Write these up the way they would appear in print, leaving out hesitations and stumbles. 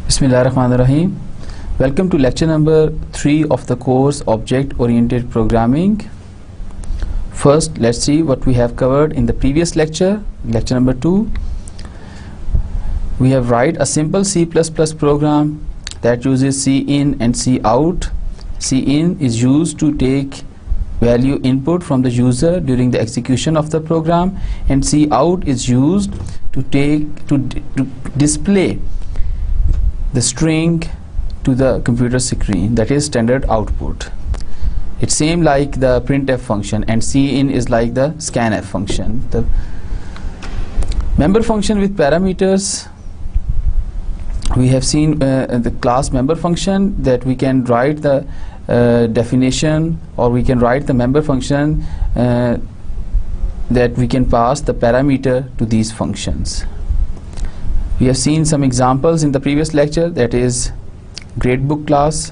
Bismillahirrahmanirrahim. Welcome to lecture number 3 of the course Object Oriented Programming. First, let's see what we have covered in the previous lecture, lecture number 2. We have write a simple C++ program that uses cin and cout. Cin is used to take value input from the user during the execution of the program, and cout is used to display the string to the computer screen, that is standard output. It's same like the printf function, and cin is like the scanf function. The member function with parameters, we have seen the class member function that we can write the definition, or we can write the member function that we can pass the parameter to these functions. We have seen some examples in the previous lecture, that is gradebook class,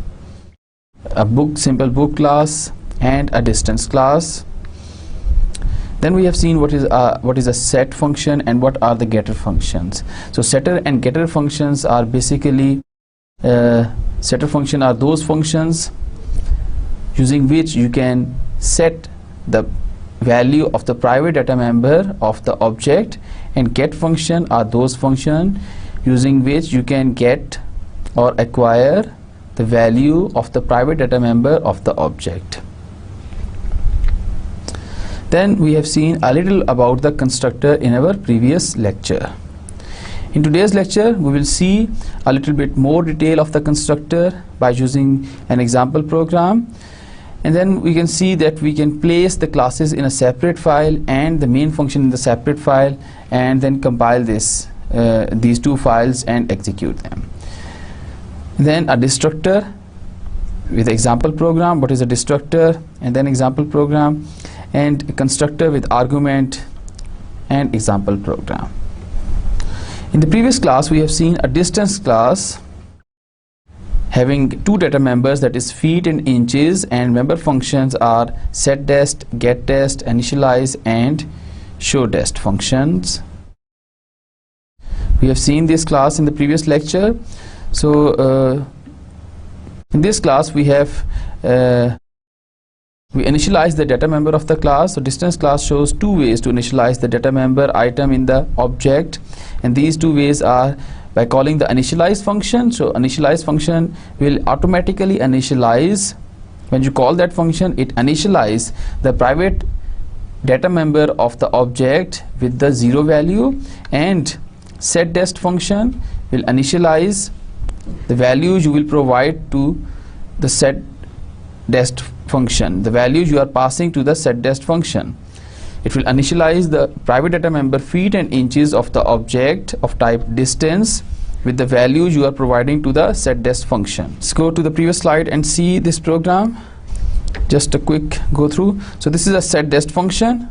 a simple book class, and a distance class. Then we have seen what is a set function and what are the getter functions. So setter and getter functions are basically setter function are those functions using which you can set the value of the private data member of the object, and get function are those functions using which you can get or acquire the value of the private data member of the object. Then we have seen a little about the constructor in our previous lecture. In today's lecture, we will see a little bit more detail of the constructor by using an example program. And then we can see that we can place the classes in a separate file and the main function in the separate file, and then compile these two files and execute them. Then a destructor with example program. What is a destructor? And then example program, and a constructor with argument and example program. In the previous class, we have seen a distance class having two data members, that is feet and inches, and member functions are setDest, getDest, initialize, and showDest functions. We have seen this class in the previous lecture. So in this class we have we initialize the data member of the class. So distance class shows two ways to initialize the data member item in the object, and these two ways are by calling the initialize function. So initialize function will automatically initialize. When you call that function, it initialize the private data member of the object with the 0 value, and setDest function will initialize the values you will provide to the setDest function, the values you are passing to the setDest function. It will initialize the private data member feet and inches of the object of type distance with the values you are providing to the setDest function. Let's go to the previous slide and see this program. Just a quick go through. So this is a setDest function.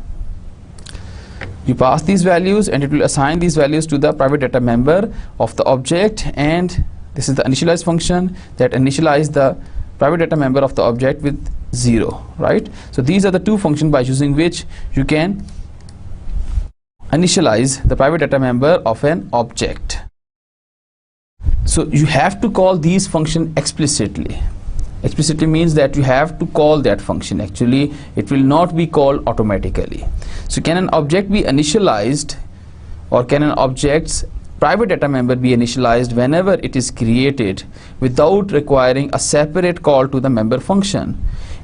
You pass these values and it will assign these values to the private data member of the object, and this is the initialize function that initialize the private data member of the object with 0, right? So these are the two functions by using which you can initialize the private data member of an object. So you have to call these functions explicitly. Explicitly means that you have to call that function. Actually, it will not be called automatically. So can an object be initialized, or can an object's private data member be initialized whenever it is created without requiring a separate call to the member function?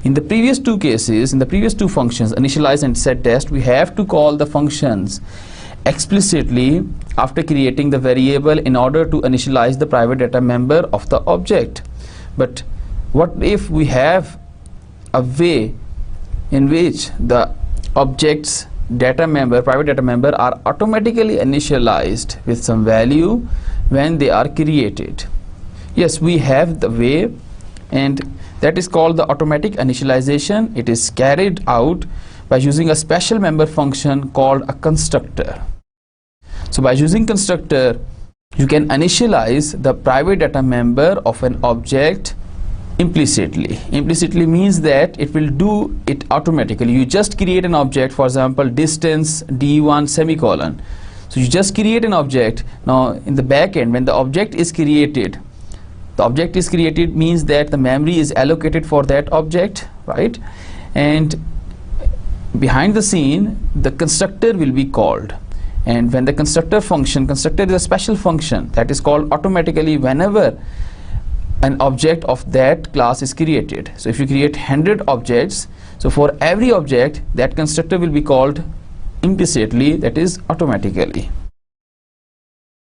In the previous two cases, in the previous two functions, initialize and setDest, we have to call the functions explicitly after creating the variable in order to initialize the private data member of the object. But what if we have a way in which the object's data member, private data member, are automatically initialized with some value when they are created? Yes, we have the way, and that is called the automatic initialization. It is carried out by using a special member function called a constructor. So by using constructor, you can initialize the private data member of an object implicitly. Implicitly means that it will do it automatically. You just create an object, for example, distance d1 semicolon. So you just create an object. Now in the back end, when the object is created, means that the memory is allocated for that object, right? And behind the scene, the constructor will be called. And when the constructor is a special function that is called automatically whenever an object of that class is created. So if you create 100 objects, so for every object, that constructor will be called implicitly, that is automatically.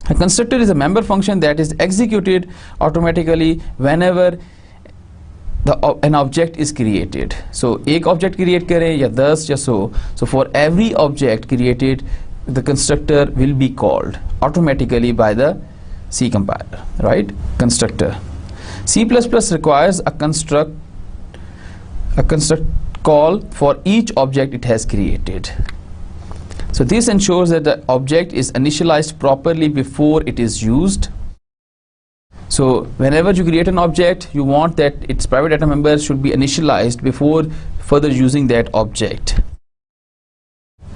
A constructor is a member function that is executed automatically whenever an object is created. So एक object create करें या 10 या so for every object created, the constructor will be called automatically by the C compiler, right? Constructor. C++ requires a construct call for each object it has created. So this ensures that the object is initialized properly before it is used. So whenever you create an object, you want that its private data member should be initialized before further using that object.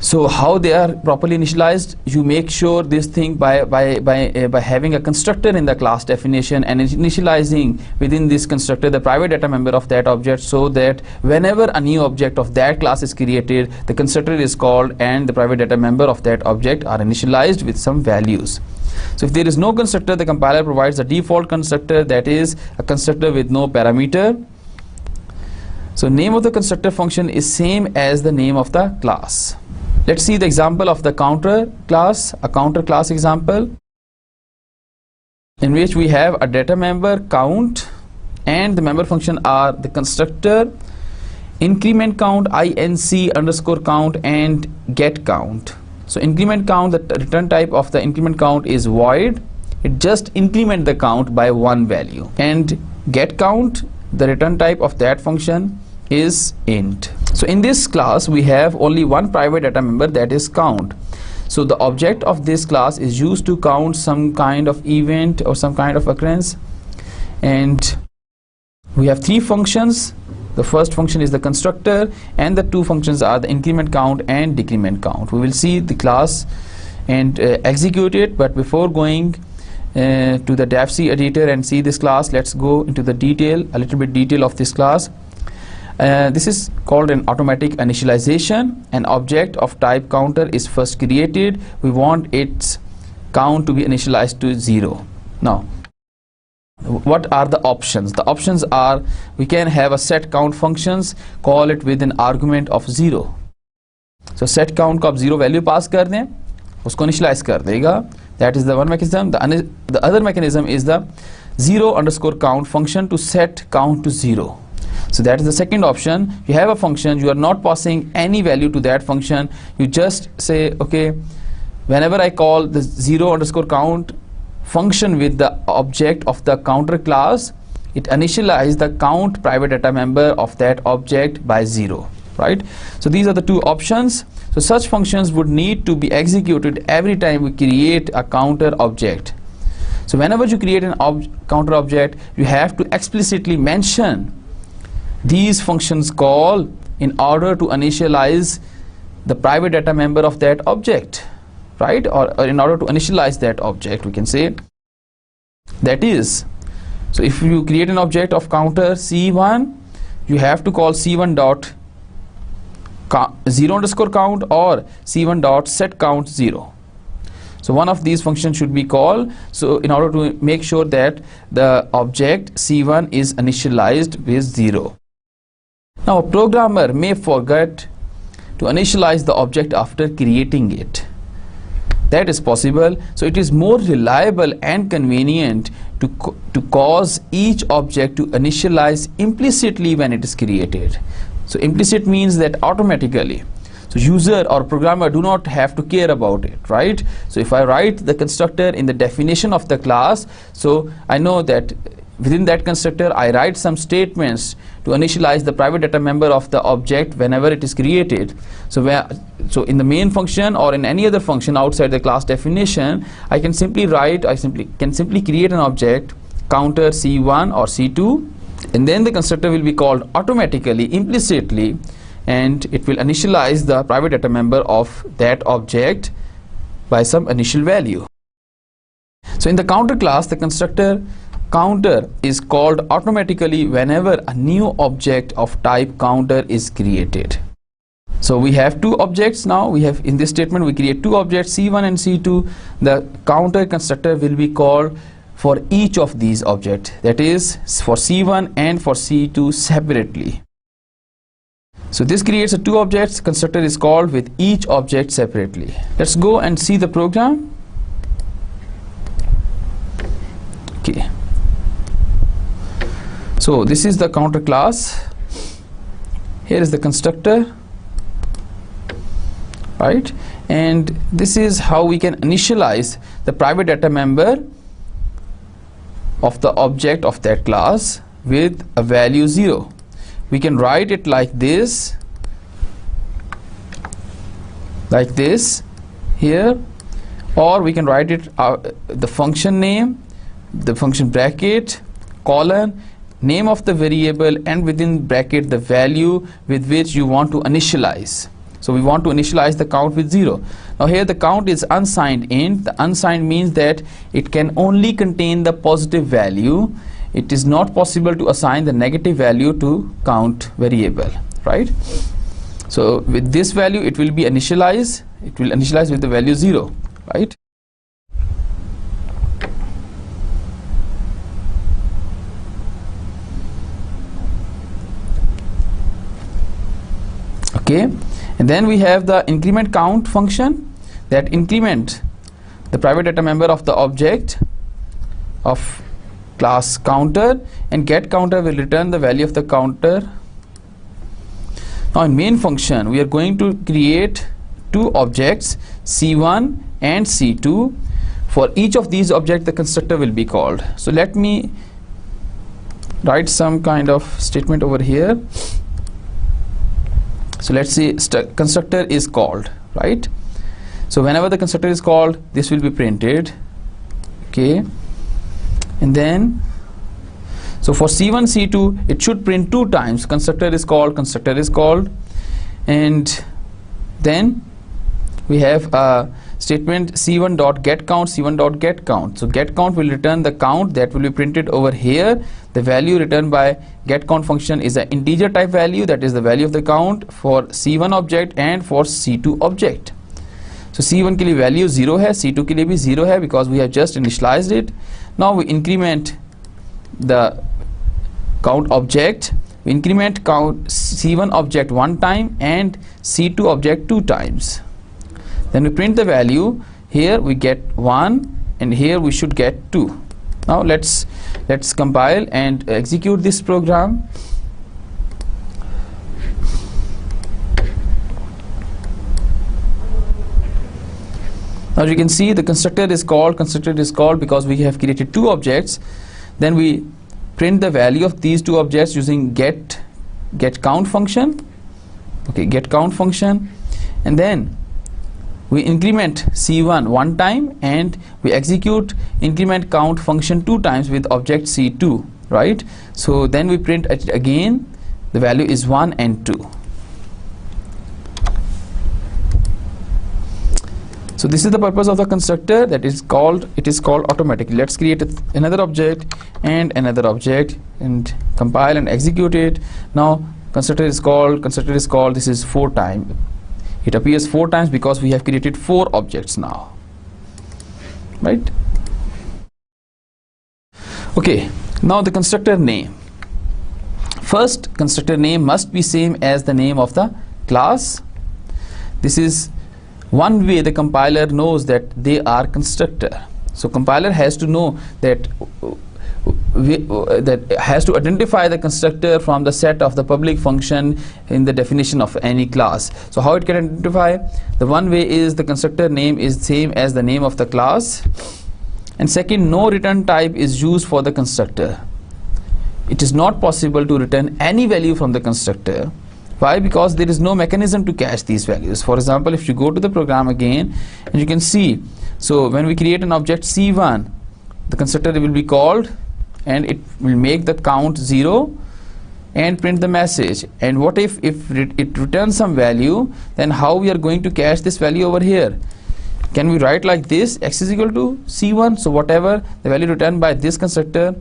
So how they are properly initialized? You make sure this thing by having a constructor in the class definition and initializing within this constructor the private data member of that object, so that whenever a new object of that class is created, the constructor is called and the private data member of that object are initialized with some values. So if there is no constructor, the compiler provides a default constructor, that is a constructor with no parameter. So name of the constructor function is same as the name of the class. Let's see the example of the counter class, a counter class example, in which we have a data member count, and the member function are the constructor, increment count, inc underscore count, and get count. So increment count, the return type of the increment count is void. It just increment the count by one value. And get count, the return type of that function is int. So in this class we have only one private data member, that is count. So the object of this class is used to count some kind of event or some kind of occurrence. And we have three functions. The first function is the constructor, and the two functions are the increment count and decrement count. We will see the class and execute it, but before going to the DAVC editor and see this class, let's go into the detail, a little bit detail of this class. This is called an automatic initialization. An object of type counter is first created. We want its count to be initialized to 0. Now, what are the options? The options are, we can have a set count functions, call it with an argument of 0. So set count को आप 0 value pass कर दें, उसको initialize कर देगा. That is the one mechanism. The other mechanism is the 0 underscore count function to set count to 0. So that is the second option. You have a function, you are not passing any value to that function. You just say, okay, whenever I call the 0 underscore count function with the object of the counter class, it initializes the count private data member of that object by 0, right? So these are the two options. So such functions would need to be executed every time we create a counter object. So whenever you create an counter object, you have to explicitly mention these functions call in order to initialize the private data member of that object, right? Or in order to initialize that object, we can say. That is, so if you create an object of counter C1, you have to call C1 dot 0 underscore count or C1 dot set count 0. So one of these functions should be called, so in order to make sure that the object C1 is initialized with 0. Now a programmer may forget to initialize the object after creating it. That is possible. So it is more reliable and convenient to cause each object to initialize implicitly when it is created. So implicit means that automatically. So user or programmer do not have to care about it, right? So if I write the constructor in the definition of the class, so I know that within that constructor I write some statements to initialize the private data member of the object whenever it is created. So in the main function or in any other function outside the class definition, I can simply create an object counter C1 or C2, and then the constructor will be called automatically, implicitly, and it will initialize the private data member of that object by some initial value. So in the counter class, the constructor counter is called automatically whenever a new object of type counter is created. So we have two objects now. We have, in this statement, we create two objects, C1 and C2. The counter constructor will be called for each of these objects, that is for C1 and for C2 separately. So this creates a two objects. Constructor is called with each object separately. Let's go and see the program. Okay. So this is the counter class. Here is the constructor, right? And this is how we can initialize the private data member of the object of that class with a value 0. We can write it like this here, or we can write it the function name, the function bracket, colon, name of the variable, and within bracket the value with which you want to initialize. So we want to initialize the count with 0. Now here the count is unsigned int. The unsigned means that it can only contain the positive value. It is not possible to assign the negative value to count variable, right? So with this value it will be initialized. It will initialize with the value 0, right? Okay. And then we have the increment count function that increment the private data member of the object of class counter, and get counter will return the value of the counter. Now in main function we are going to create two objects, C1 and C2. For each of these objects the constructor will be called. So let me write some kind of statement over here. So let's see, constructor is called, right? So whenever the constructor is called, this will be printed. Okay. And then, so for C1, C2, it should print 2 times. Constructor is called, and then we have a statement C1.getCount, C1.getCount. So getCount will return the count that will be printed over here. The value returned by getCount function is an integer type value, that is the value of the count for C1 object and for C2 object. So C1 के लिए value 0 है, C2 के लिए भी 0 है, because we have just initialized it. Now we increment the count object. We increment count C1 object 1 time and C2 object 2 times. Then we print the value. Here we get 1 and here we should get 2. Now let's compile and execute this program. Now you can see the constructor is called because we have created 2 objects. Then we print the value of these 2 objects using get count function. Okay, get count function, and then we increment C1 1 time and we execute increment count function 2 times with object C2, right? So then we print it again. The value is 1 and 2. So this is the purpose of the constructor, that is called, it is called automatically. Let's create another object and another object and compile and execute it. Now constructor is called, this is 4 times. It appears 4 times because we have created 4 objects now, right? Okay, now the constructor name. First, constructor name must be same as the name of the class. This is one way the compiler knows that they are constructor. So compiler has to know that has to identify the constructor from the set of the public function in the definition of any class. So how it can identify? The one way is the constructor name is same as the name of the class, and second, no return type is used for the constructor. It is not possible to return any value from the constructor. Why? Because there is no mechanism to cache these values. For example, if you go to the program again and you can see, so when we create an object C1, the constructor will be called and it will make the count 0 and print the message. And what if it returns some value, then how we are going to cache this value over here? can we write like this: x is equal to c1, so whatever the value returned by this constructor,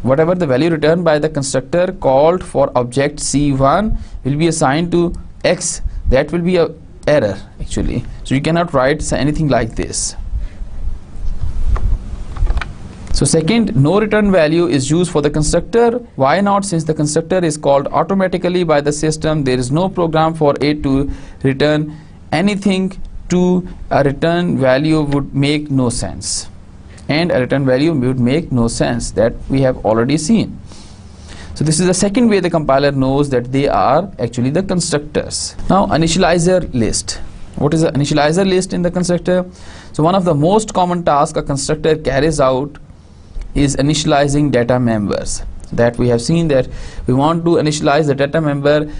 whatever the value returned by the constructor called for object c1 will be assigned to x. That will be a error actually, so you cannot write anything like this. So second, no return value is used for the constructor. Why not? Since the constructor is called automatically by the system, there is no program for it to return anything. To a return value would make no sense, and a return value would make no sense, that we have already seen. So this is the second way the compiler knows that they are actually the constructors. Now initializer list. What is an initializer list in the constructor? So one of the most common tasks a constructor carries out is initializing data members. That we have seen that we want to initialize the data member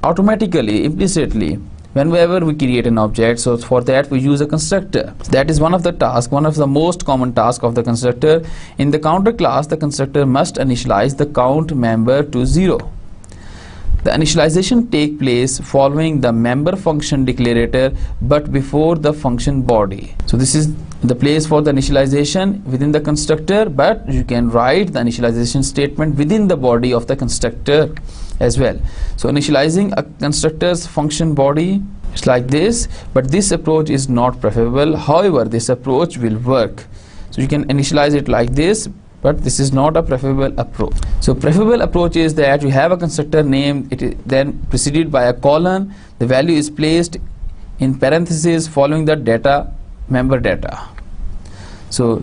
automatically, implicitly, whenever we create an object. So for that we use a constructor. That is one of the tasks, one of the most common tasks of the constructor. In the counter class, the constructor must initialize the count member to 0. The initialization take place following the member function declarator but before the function body. So this is the place for the initialization within the constructor, but you can write the initialization statement within the body of the constructor as well. So initializing a constructor's function body is like this, but this approach is not preferable. However, this approach will work. So you can initialize it like this, but this is not a preferable approach. So preferable approach is that you have a constructor name, it is then preceded by a colon, the value is placed in parentheses following the data member data. So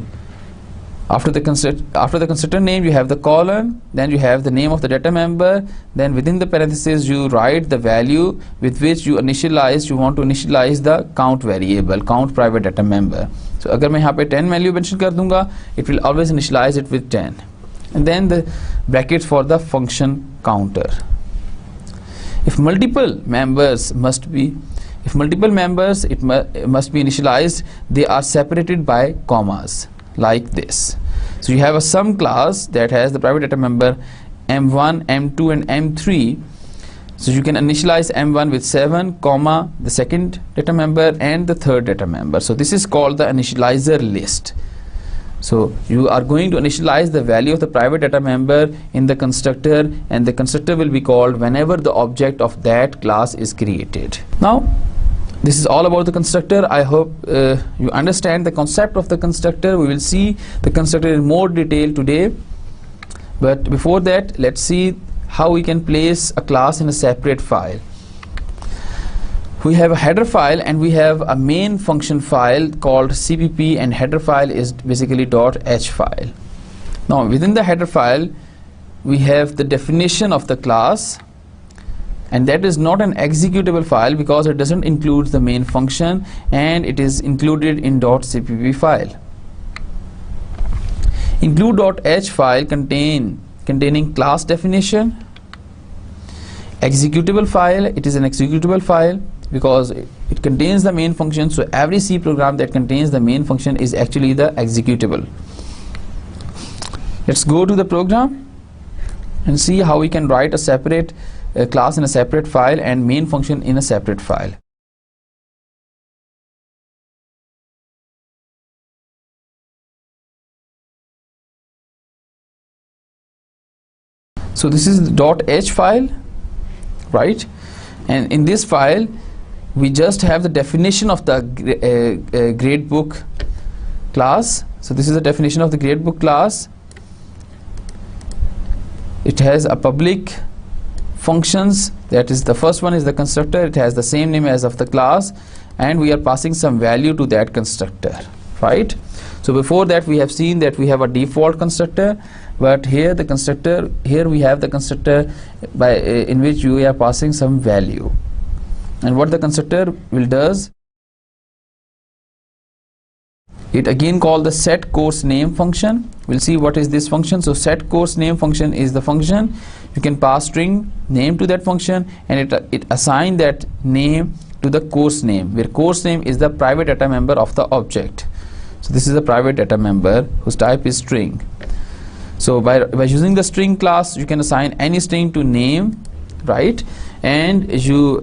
after the constructor name you have the colon, then you have the name of the data member, then within the parentheses you write the value with which you want to initialize the count variable, count private data member. So अगर मैं यहाँ पे 10 value mention कर दूंगा, it will always initialize it with 10, and then the brackets for the function counter. If multiple members must be initialized, they are separated by commas like this. So you have a sum class that has the private data member m1, m2 and m3. So you can initialize m1 with 7 comma the second data member and the third data member. So this is called the initializer list. So you are going to initialize the value of the private data member in the constructor, and the constructor will be called whenever the object of that class is created. Now this is all about the constructor. I hope you understand the concept of the constructor. We will see the constructor in more detail today, but before that let's see how we can place a class in a separate file. We have a header file and we have a main function file called cpp, and header file is basically .h file. Now within the header file we have the definition of the class, and that is not an executable file because it doesn't include the main function, and it is included in .cpp file. Include.h file containing class definition. Executable file, it is an executable file because it contains the main function. So every C program that contains the main function is actually the executable. Let's go to the program and see how we can write a separate class in a separate file and main function in a separate file. So this is the .h file, right? And in this file we just have the definition of the gradebook class. So this is the definition of the gradebook class. It has a public functions, that is the first one is the constructor, it has the same name as of the class, and we are passing some value to that constructor, right? So before that we have seen that we have a default constructor, but here the constructor, here we have the constructor by in which we are passing some value. And what the constructor will does, it again called the set course name function. We'll see what is this function. So set course name function is the function. You can pass string name to that function, and it assign that name to the course name, where course name is the private data member of the object. So this is the private data member whose type is string. So by using the string class you can assign any string to name, right? And you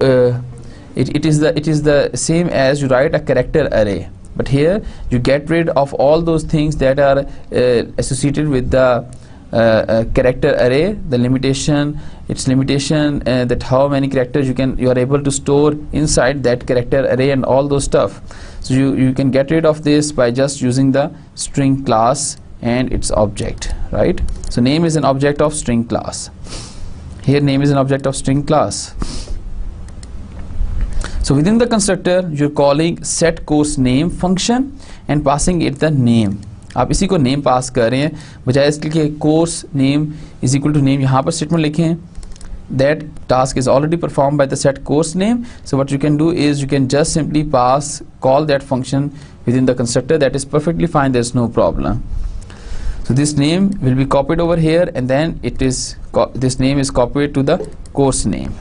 it is the same as you write a character array, but here you get rid of all those things that are associated with the character array, the limitation, its limitation, that how many characters you are able to store inside that character array and all those stuff. So you can get rid of this by just using the string class and its object, right? So name is an object of string class. Here name is an object of string class. So within the constructor you're calling set course name function and passing it the name. आप इसी को name पास कर रहे हैं, बजाय इसके कि course name is equal to name यहाँ पर स्टेटमेंट लिखें. That task is already performed by the set course name. So what you can do is you can just simply call that function within the constructor. That is perfectly fine, there's no problem. So this name will be copied over here, and then this name is copied to the course name.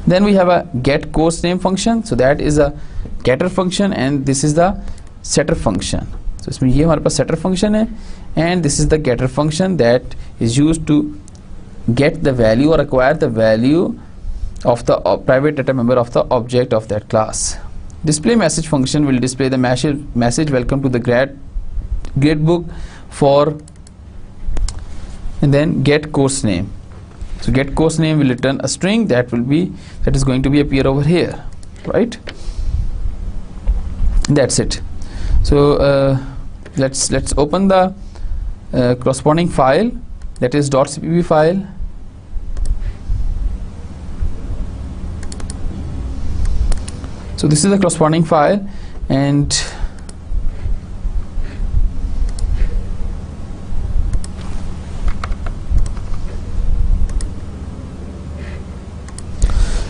Then we have a get course name function. So that is a getter function, and this is the setter function. So इसमें ये हमारे पास setter function है, and this is the getter function that is used to get the value or acquire the value of the private data member of the object of that class. Display message function will display the message welcome to the gradebook for, and then get course name. So get course name will return a string that is going to be appear over here, right? That's it. So let's open the corresponding file, that is .cpp file. So this is the corresponding file, and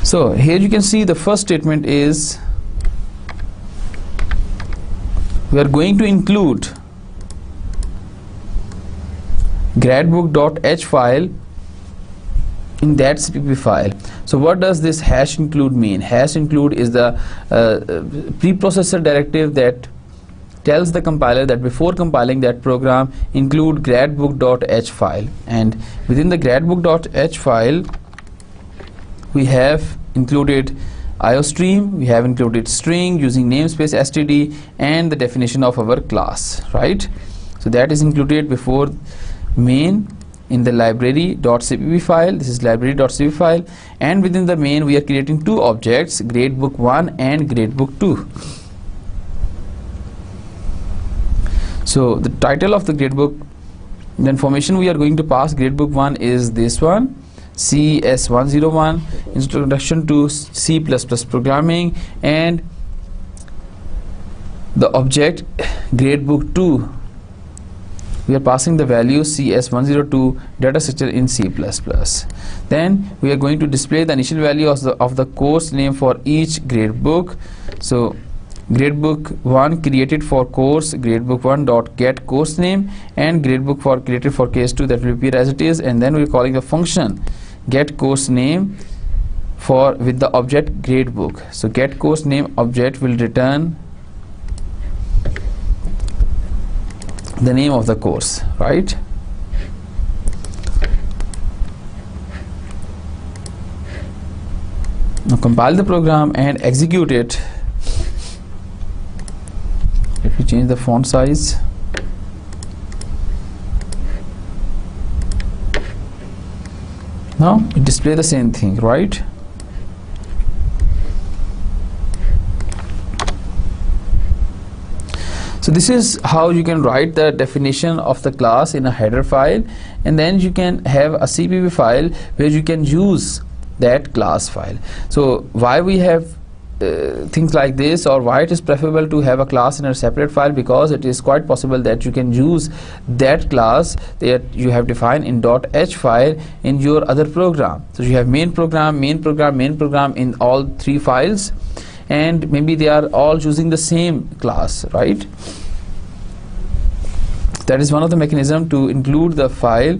so here you can see the first statement is we are going to include gradebook.h file in that cpp file. So what does this hash include mean? Hash include is the preprocessor directive that tells the compiler that before compiling that program, include gradebook.h file, and within the gradebook.h file we have included IOStream, we have included string using namespace std and the definition of our class, right? So that is included before main in the library.cpp file. This is library.cpp file, and within the main we are creating two objects, gradebook1 and gradebook2. So the title of the gradebook, the information we are going to pass gradebook1 is this one, CS101, introduction to C++ programming, and the object gradebook2 we are passing the value CS102 data structure in C++. Then we are going to display the initial value of the course name for each gradebook. So gradebook1 created for course gradebook1.get course name, and gradebook for created for case 2, that will appear as it is, and then we are calling the function get course name with the object gradebook. So get course name object will return the name of the course, right? Now compile the program and execute it. Let me change the font size. Now it displays the same thing, right? So this is how you can write the definition of the class in a header file, and then you can have a cpp file where you can use that class file. So why we have things like this, or why it is preferable to have a class in a separate file? Because it is quite possible that you can use that class that you have defined in .h file in your other program. So you have main program, main program, main program in all three files, and maybe they are all using the same class, right? That is one of the mechanism to include the file,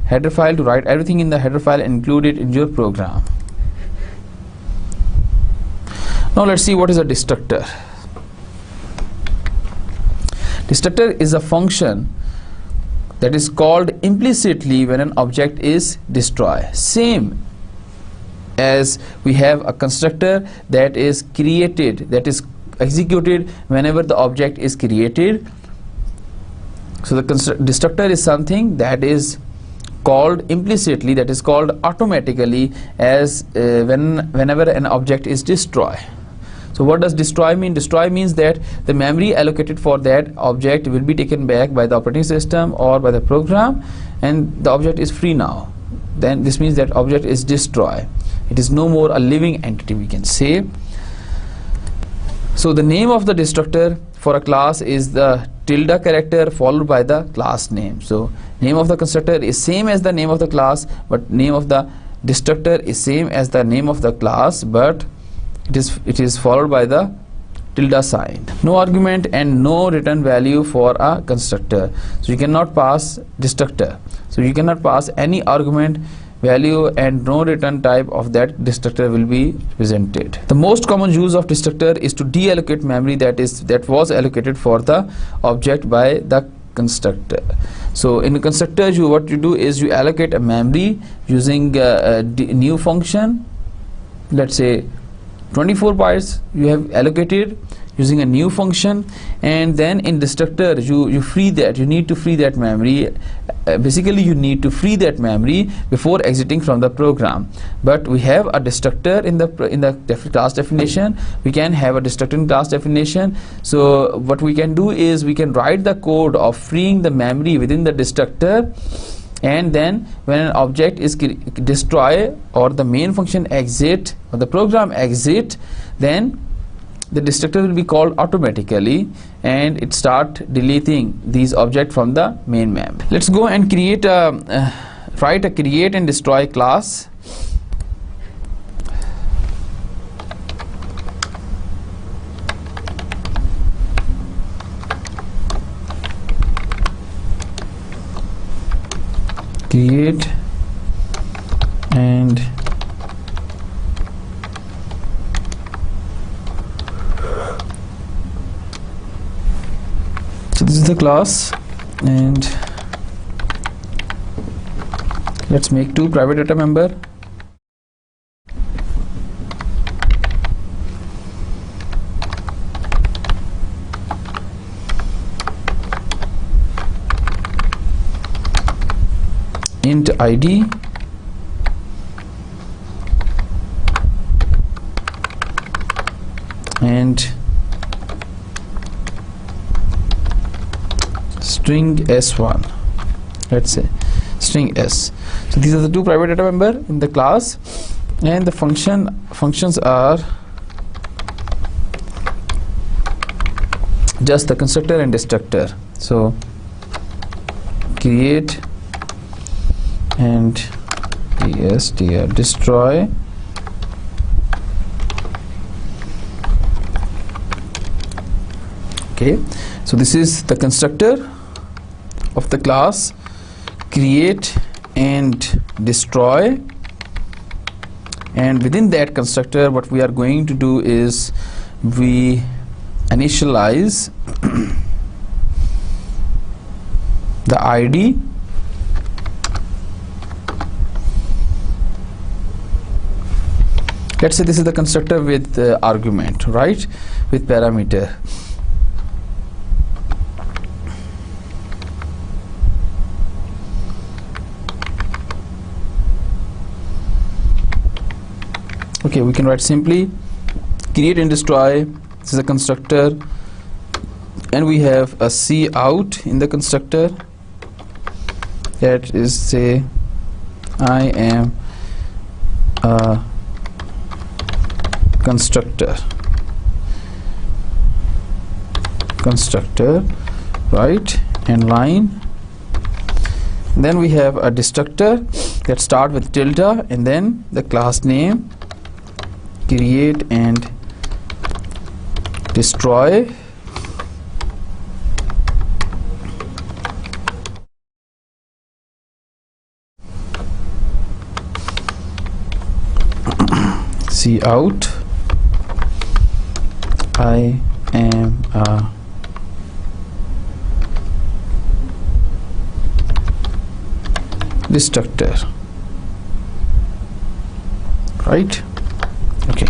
header file, to write everything in the header file and include it in your program. Now let's see what is a destructor. Destructor is a function that is called implicitly when an object is destroyed. Same as we have a constructor that is created, that is executed whenever the object is created. So the destructor is something that is called implicitly, that is called automatically as whenever an object is destroyed. So what does destroy mean? Destroy means that the memory allocated for that object will be taken back by the operating system or by the program, and the object is free now. Then this means that object is destroyed. It is no more a living entity, we can say. So the name of the destructor for a class is the tilde character followed by the class name. So name of the constructor is same as the name of the class, but name of the destructor is same as the name of the class, but it is followed by the tilde sign. No argument and no return value for a constructor. So you cannot pass destructor. So you cannot pass any argument value, and no return type of that destructor will be presented. The most common use of destructor is to deallocate memory that was allocated for the object by the constructor. So in the constructor, what you do is you allocate a memory using a new function. Let's say 24 bytes you have allocated using a new function, and then in destructor you free that, you need to free that memory. Basically you need to free that memory before exiting from the program. But we have a destructor in the class definition. We can have a destructor in class definition. So what we can do is we can write the code of freeing the memory within the destructor, and then when an object is destroyed or the main function exit or the program exit, then the destructor will be called automatically and it start deleting these objects from the main memory. Let's go and create write a create and destroy class. Create and so this is the class, and let's make two private data member. Int id and string s1, let's say string s. So these are the two private data member in the class, and the functions are just the constructor and destructor. So create and destroy, okay. So this is the constructor of the class create and destroy, and within that constructor what we are going to do is we initialize the id let's say this is the constructor with argument, right, with parameter. Okay, we can write simply create and destroy. This is a constructor, and we have a cout in the constructor, that is say I am a constructor, right, and line. Then we have a destructor that start with tilde and then the class name create and destroy. Cout I am a destructor, right? Okay.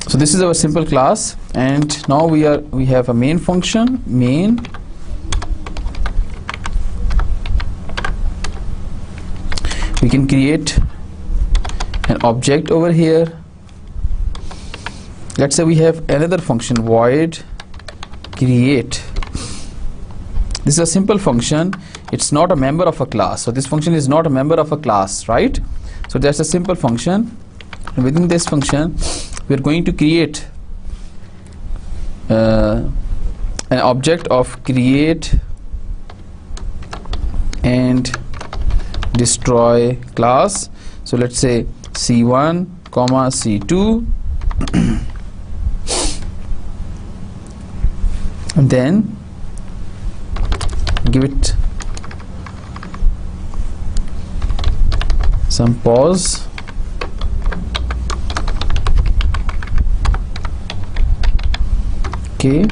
So this is our simple class, and now we have a main function, main. We can create an object over here. Let's say we have another function, void create. This is a simple function. It's not a member of a class. So this function is not a member of a class, right? So that's a simple function. And within this function, we're going to create an object of create and destroy class. So let's say c1 comma c2 and then give it some pause. Okay,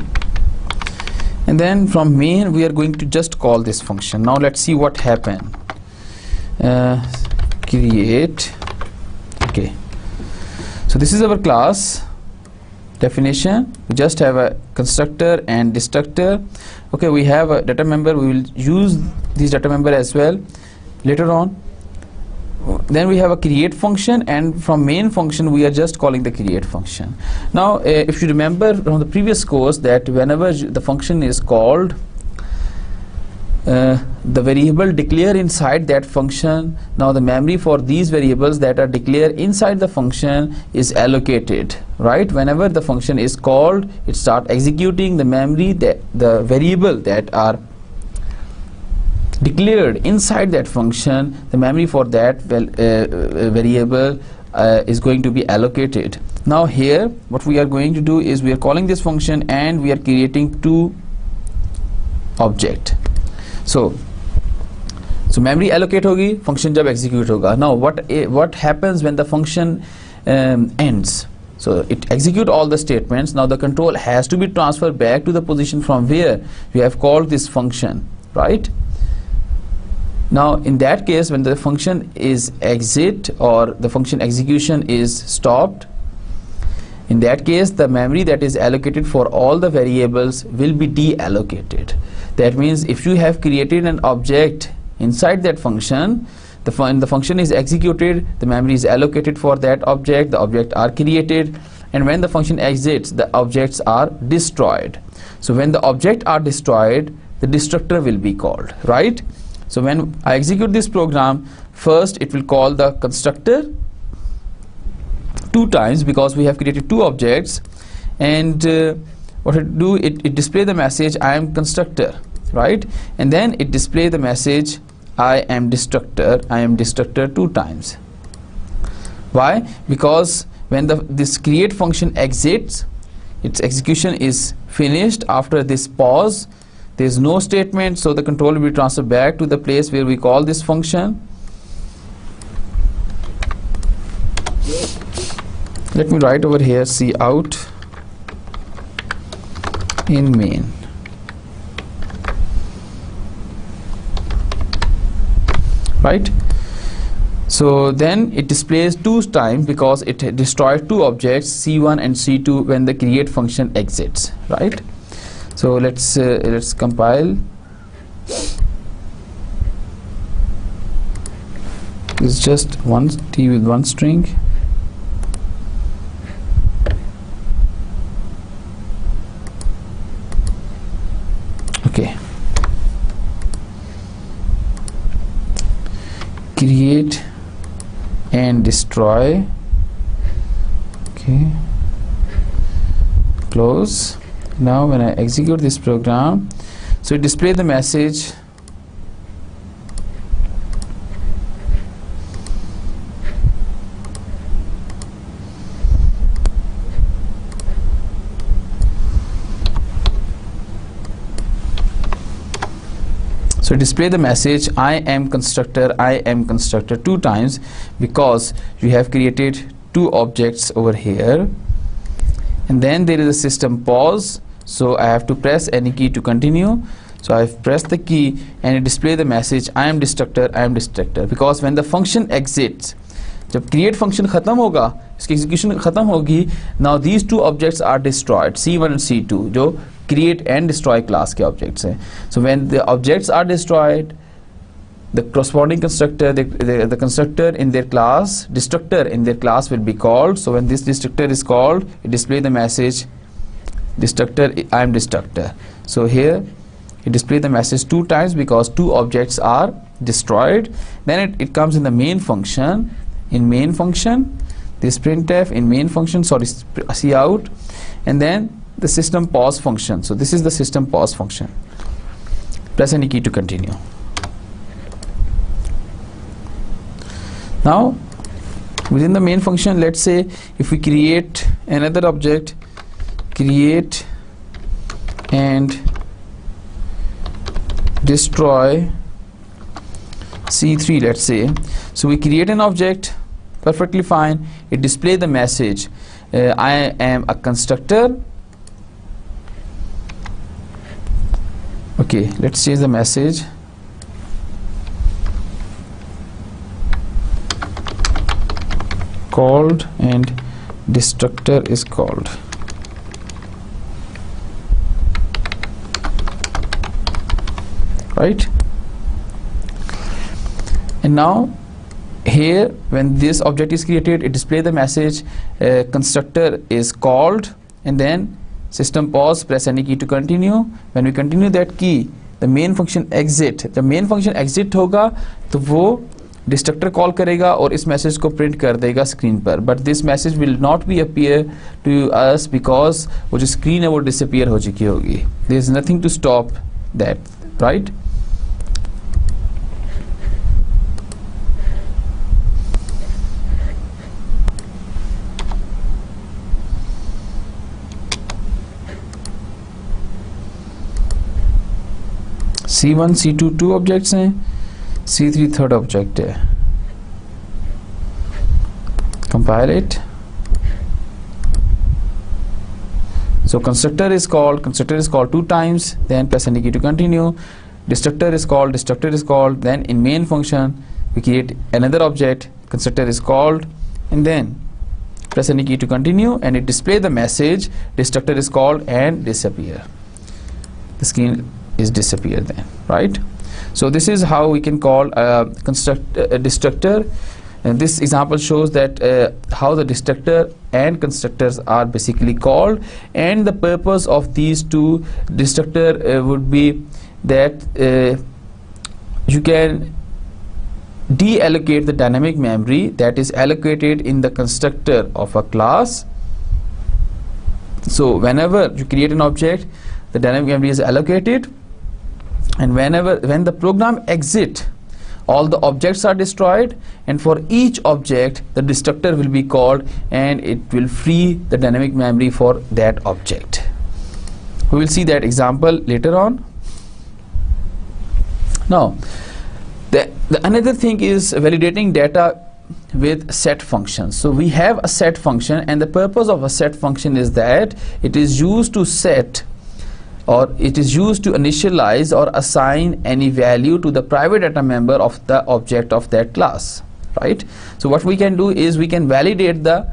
and then from main we are going to just call this function. Now let's see what happened. Create. Okay, so this is our class definition. We just have a constructor and destructor. Okay, we have a data member. We will use this data member as well later on. Then we have a create function, and from main function we are just calling the create function. Now if you remember from the previous course that whenever the function is called, the variable declare inside that function. Now the memory for these variables that are declared inside the function is allocated, right? Whenever the function is called, it starts executing the memory, that the variable that are declared inside that function, the memory for that variable is going to be allocated. Now here what we are going to do is we are calling this function and we are creating two object. So memory allocate होगी, function जब execute होगा. Now what happens when the function ends? So it execute all the statements. Now the control has to be transferred back to the position from where you have called this function, right? Now in that case, when the function is exit or the function execution is stopped, in that case the memory that is allocated for all the variables will be deallocated. That means if you have created an object inside that function, the function is executed, the memory is allocated for that object, the object are created, and when the function exits, the objects are destroyed. So when the object are destroyed, the destructor will be called, right? So when I execute this program, first it will call the constructor two times because we have created two objects, and what it do, it display the message I am constructor, right? And then it display the message I am destructor two times. Why? Because when this create function exits, its execution is finished. After this pause, there is no statement, so the control will be transferred back to the place where we call this function. Let me write over here cout in main. Right? So then it displays two times because it destroyed two objects, C1 and C2, when the create function exits, right? So let's compile. It's just one T with one string. Okay. Create and destroy. Okay. Close. Now when I execute this program, so it displays the message I am constructor two times because you have created two objects over here. And then there is a system pause, so I have to press any key to continue. So I've pressed the key and it display the message I am destructor, I am destructor, because when the function exits, जब create function खत्म होगा, इसकी execution खत्म होगी, now these two objects are destroyed, C1 and C2, जो create and destroy class के objects हैं. So when the objects are destroyed, the corresponding constructor, the constructor in their class, destructor in their class will be called. So when this destructor is called, it display the message destructor, I am destructor. So here it display the message 2 times because 2 objects are destroyed. Then it comes in the main function. In main function, this printf in main function, sorry, cout, and then the system pause function. So this is the system pause function. Press any key to continue. Now within the main function, let's say if we create another object, create and destroy C3, let's say. So we create an object, perfectly fine, it display the message I am a constructor. Okay, let's change the message. Called and destructor is called. Right? And now here when this object is created, it display the message constructor is called, and then system pause, press any key to continue. When we continue that key, the main function exit, the main function exit होगा तो वो destructor call करेगा और इस message को print कर देगा screen पर, but this message will not be appear to us because वो जो स्क्रीन है वो डिसअपीयर हो चुकी होगी. There is nothing to stop that, right? C1 C2 2 objects हैं, C3 थर्ड ऑब्जेक्ट है. Compile it. So constructor is called 2 times, then press any key to continue. Destructor is called, then in main function we create another object, constructor is called, and then press any key to continue, and it display the message destructor is called and disappear. The screen is disappear then, right? So this is how we can call a destructor, and this example shows that how the destructor and constructors are basically called, and the purpose of these two destructor would be that you can deallocate the dynamic memory that is allocated in the constructor of a class. So whenever you create an object, the dynamic memory is allocated, and when the program exit, all the objects are destroyed, and for each object the destructor will be called and it will free the dynamic memory for that object. We will see that example later on. Now the another thing is validating data with set functions. So we have a set function, and the purpose of a set function is that it is used to set, or it is used to initialize or assign any value to the private data member of the object of that class, right? So what we can do is we can validate the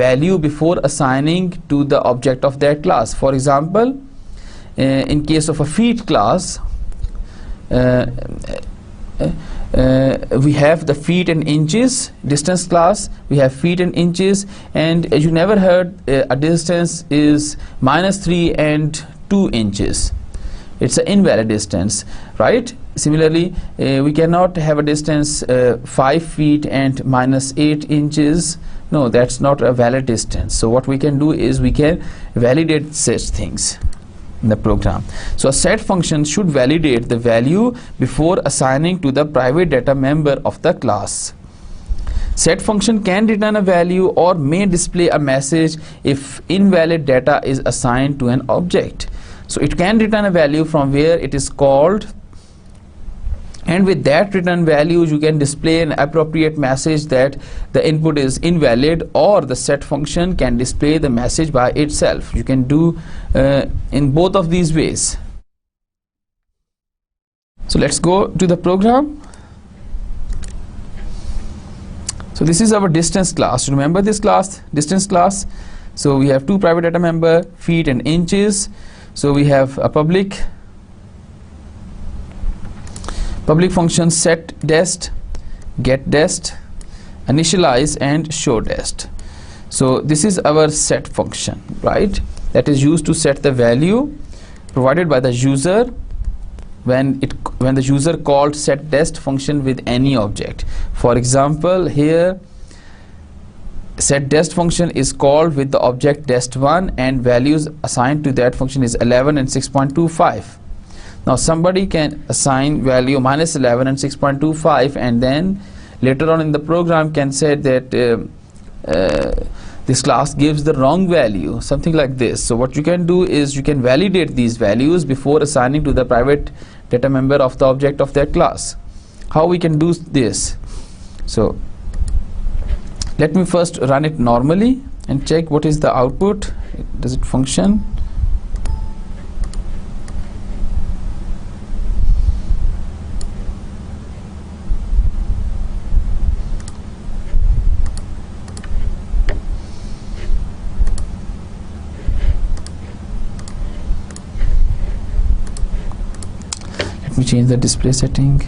value before assigning to the object of that class. For example, in case of a feet class, we have the feet and inches distance class, we have feet and inches, and as you never heard a distance is -3 and 2 inches. It's an invalid distance, right? Similarly, we cannot have a distance 5 feet and -8 inches. No, that's not a valid distance. So what we can do is we can validate such things in the program. So a set function should validate the value before assigning to the private data member of the class. Set function can return a value or may display a message if invalid data is assigned to an object. So it can return a value from where it is called, and with that return value you can display an appropriate message that the input is invalid, or the set function can display the message by itself. You can do in both of these ways. So let's go to the program. So this is our distance class. Remember this class, distance class. So we have two private data member, feet and inches. So we have a public function set dest, get dest, initialize and show dest. So this is our set function, right? That is used to set the value provided by the user when the user called set dest function with any object. For example, here set dest function is called with the object dest1 and values assigned to that function is 11 and 6.25. Now somebody can assign value minus 11 and 6.25 and then later on in the program can say that this class gives the wrong value, something like this. So what you can do is you can validate these values before assigning to the private data member of the object of that class. How we can do this? So let me first run it normally and check what is the output. Does it function? Let me change the display setting.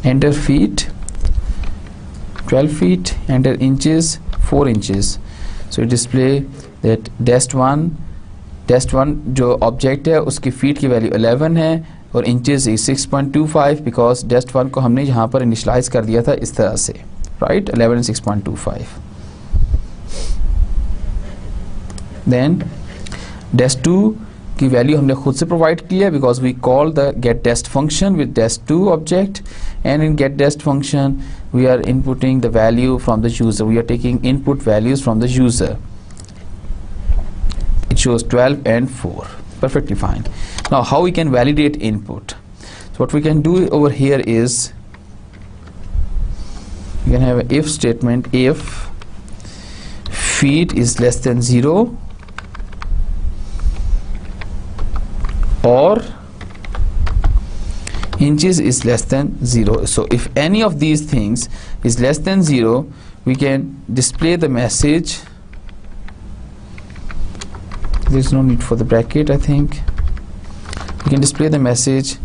Enter feet 12 feet, enter inches 4 inches. So it display that dest1 जो object है उसकी feet की value 11 है और inches is 6.25 because dest1 को हमने यहाँ पर initialize कर दिया था इस तरह से, right? 11 and 6.25. Then dest2 की वैल्यू हमने खुद से प्रोवाइड की है because we call the getDest function with dest2 object, and in getDest function we are inputting the value from the user. We are taking input values from the user. It shows 12 and 4. Perfectly fine. Now how we can validate input? So what we can do over here is we can have an if statement. If feet is less than 0 or inches is less than 0. So if any of these things is less than 0, we can display the message. There's no need for the bracket, I think. We can display the message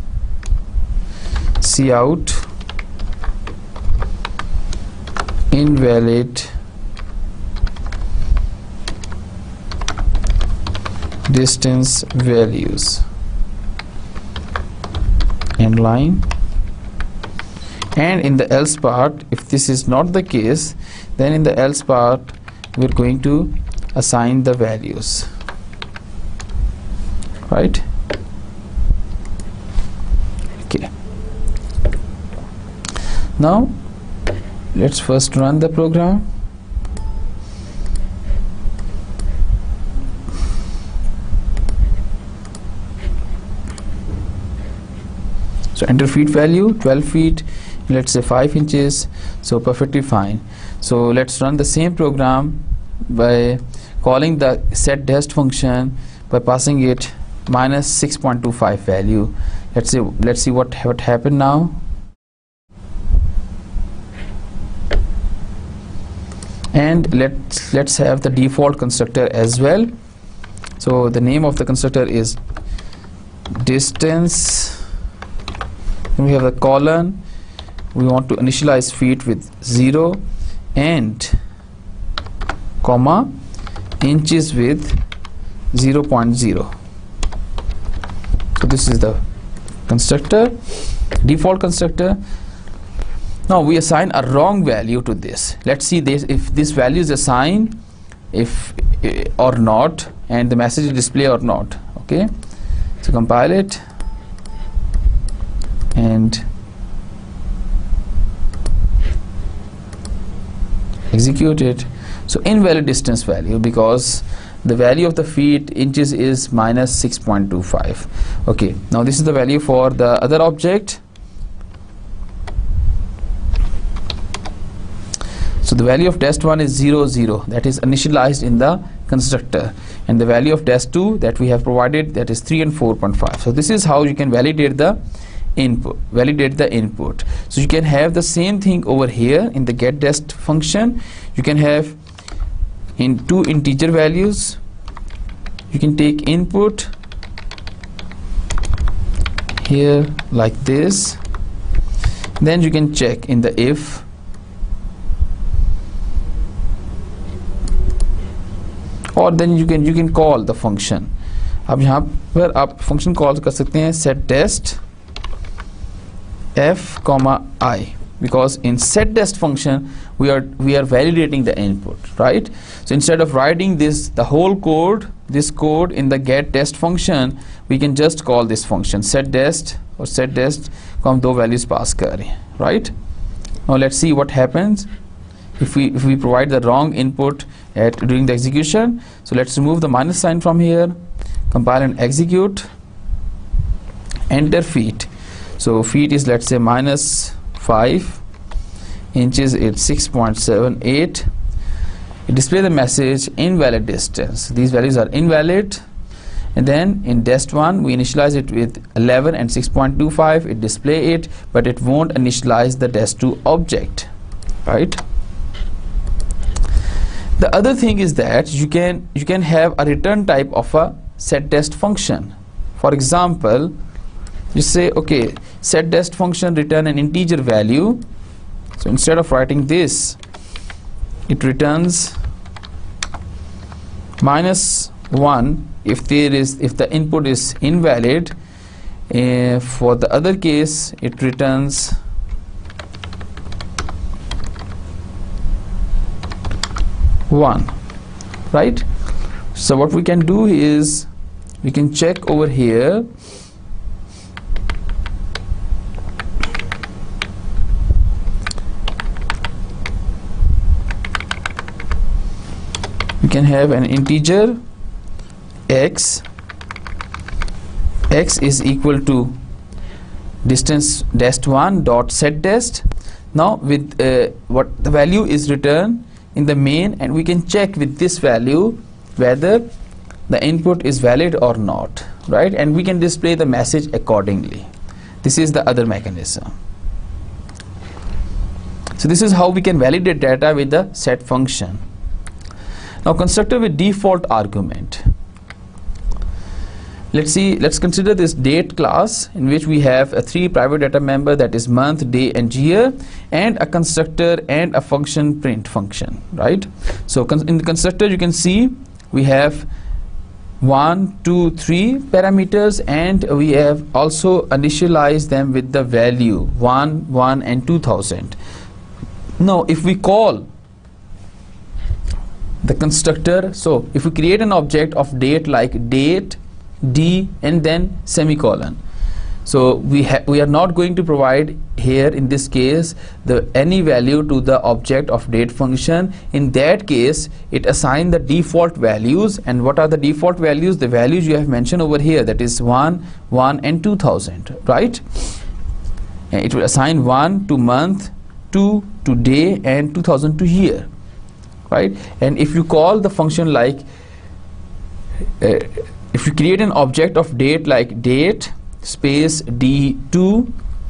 cout invalid distance values end line, and in the else part, if this is not the case, then in the else part we're going to assign the values, right? Okay, now let's first run the program. So enter feet value 12 feet, let's say 5 inches. So perfectly fine. So let's run the same program by calling the setDest function by passing it minus 6.25 value. Let's see what happened now. And let's have the default constructor as well. So the name of the constructor is distance. We have a colon. We want to initialize feet with 0 and comma inches with 0.0. So this is the constructor, default constructor. Now we assign a wrong value to this. Let's see this, if this value is assigned or not, and the message is display or not. Okay, so compile it and execute it. So invalid distance value because the value of the feet inches is minus 6.25. Okay, now this is the value for the other object. the value of test1 is 0 0, that is initialized in the constructor, and the value of test2 that we have provided, that is 3 and 4.5. so this is how you can validate the input. So you can have the same thing over here in the get test function. You can have in two integer values, you can take input here like this, then you can check in the if, और then you can call the function. अब यहाँ पर आप function call कर सकते हैं set test f comma I, because in set test function we are validating the input, right? So instead of writing this code in the get test function, we can just call this function set test or set test को हम दो values pass कर रहे हैं, right? Now let's see what happens if we provide the wrong input during the execution. So let's remove the minus sign from here, compile and execute, enter feet. So feet is, let's say, -5 inches, it's 6.78. it displays the message invalid distance. These values are invalid, and then in test1 we initialize it with 11 and 6.25. it display it, but it won't initialize the test2 object, right? The other thing is that you can have a return type of a set test function. For example, you say, okay, set test function return an integer value. So instead of writing this, it returns -1 if the input is invalid. For the other case, it returns one, right? So what we can do is we can check over here. We can have an integer x is equal to distance test1 dot set test. Now with what the value is returned in the main, and we can check with this value whether the input is valid or not, right? And we can display the message accordingly. This is the other mechanism. So this is how we can validate data with the set function. Now constructor with default argument. Let's consider this date class, in which we have a 3 private data member, that is month, day and year, and a constructor and a function print function, right? So in the constructor you can see we have 1, 2, 3 parameters, and we have also initialized them with the value 1, 1 and 2000. Now if we call the constructor, so if we create an object of date like date d and then semicolon, so we are not going to provide here in this case any value to the object of date function. In that case, it assign the default values. And what are the default values? The values you have mentioned over here, that is 1, 1 and 2000, right? And it will assign 1 to month, 2 to day and 2000 to year, right? And if you call the function like if you create an object of date like date space d2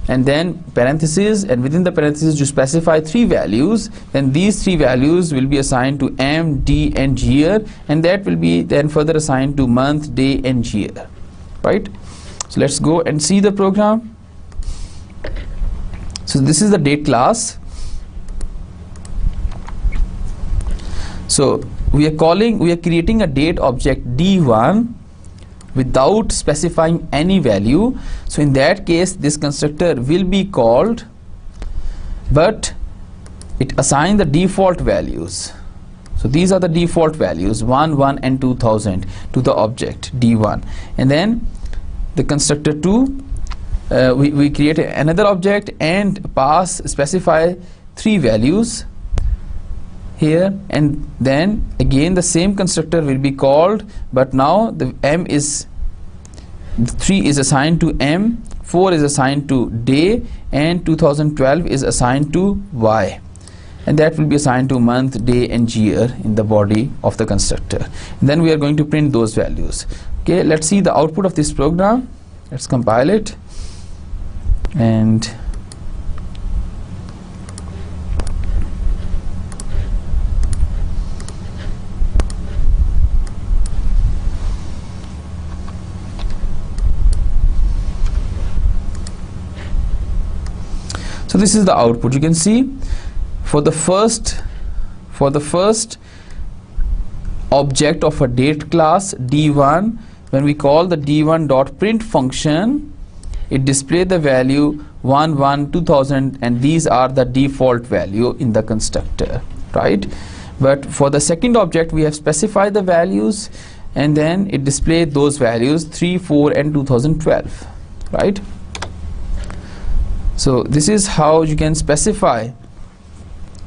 and then parentheses, and within the parentheses you specify 3 values, then these 3 values will be assigned to m, d and year, and that will be then further assigned to month, day and year, right? So let's go and see the program. So this is the date class. So we are creating a date object d1 without specifying any value. So in that case, this constructor will be called, but it assigns the default values. So these are the default values 1, 1 and 2000 to the object d1. And then the constructor 2, we create another object and specify 3 values here, and then again the same constructor will be called, but now the 3 is assigned to m, 4 is assigned to day, and 2012 is assigned to y. and that will be assigned to month, day and year in the body of the constructor. And then we are going to print those values. Okay, let's see the output of this program. Let's compile it. And so this is the output. You can see for the first object of a date class D1, when we call the D1.print function, it displays the value 112000, and these are the default value in the constructor, right? But for the second object, we have specified the values, and then it displays those values 3, 4 and 2012, right? So this is how you can specify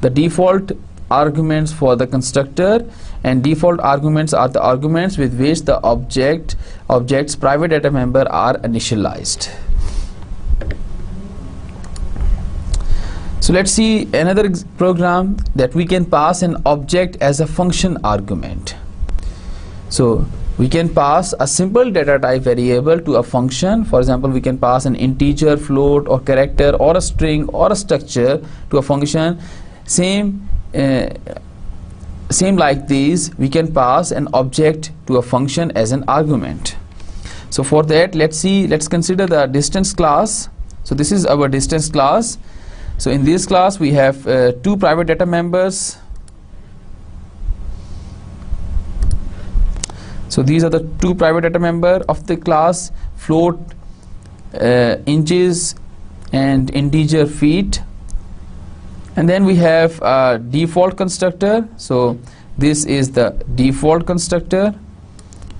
the default arguments for the constructor, and default arguments are the arguments with which the object's private data member are initialized. So let's see another program that we can pass an object as a function argument. So we can pass a simple data type variable to a function. For example, we can pass an integer, float or character or a string or a structure to a function. Same like these, we can pass an object to a function as an argument. So for that, let's consider the distance class. So this is our distance class. So in this class we have two private data members. So these are the two private data member of the class, float inches and integer feet. And then we have a default constructor. So this is the default constructor,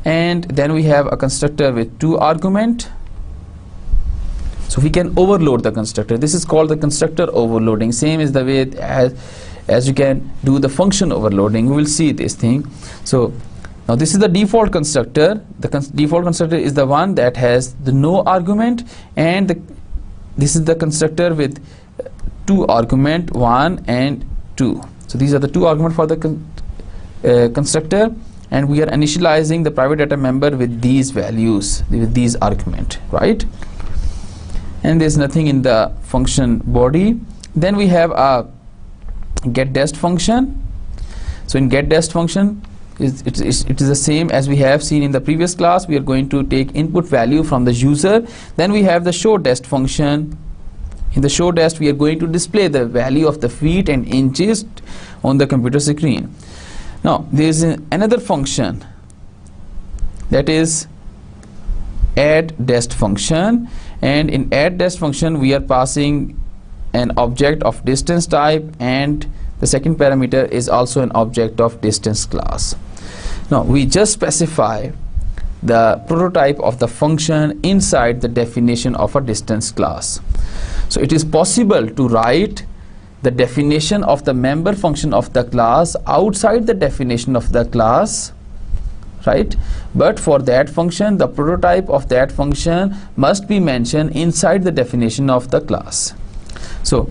and then we have a constructor with two argument. So we can overload the constructor. This is called the constructor overloading. Same is the way as you can do the function overloading. We will see this thing. So now this is the default constructor. The default constructor is the one that has the no argument, and this is the constructor with two argument, 1 and 2. So these are the two argument for the constructor, and we are initializing the private data member with these values, with these argument, right? And there's nothing in the function body. Then we have a getDest function. So in getDest function, it is the same as we have seen in the previous class. We are going to take input value from the user. Then we have the showDest function. In the showDest, we are going to display the value of the feet and inches on the computer screen. Now there is another function, that is addDest function, and in addDest function we are passing an object of distance type, and the second parameter is also an object of distance class. Now we just specify the prototype of the function inside the definition of a distance class. So it is possible to write the definition of the member function of the class outside the definition of the class, right? But for that function, the prototype of that function must be mentioned inside the definition of the class. So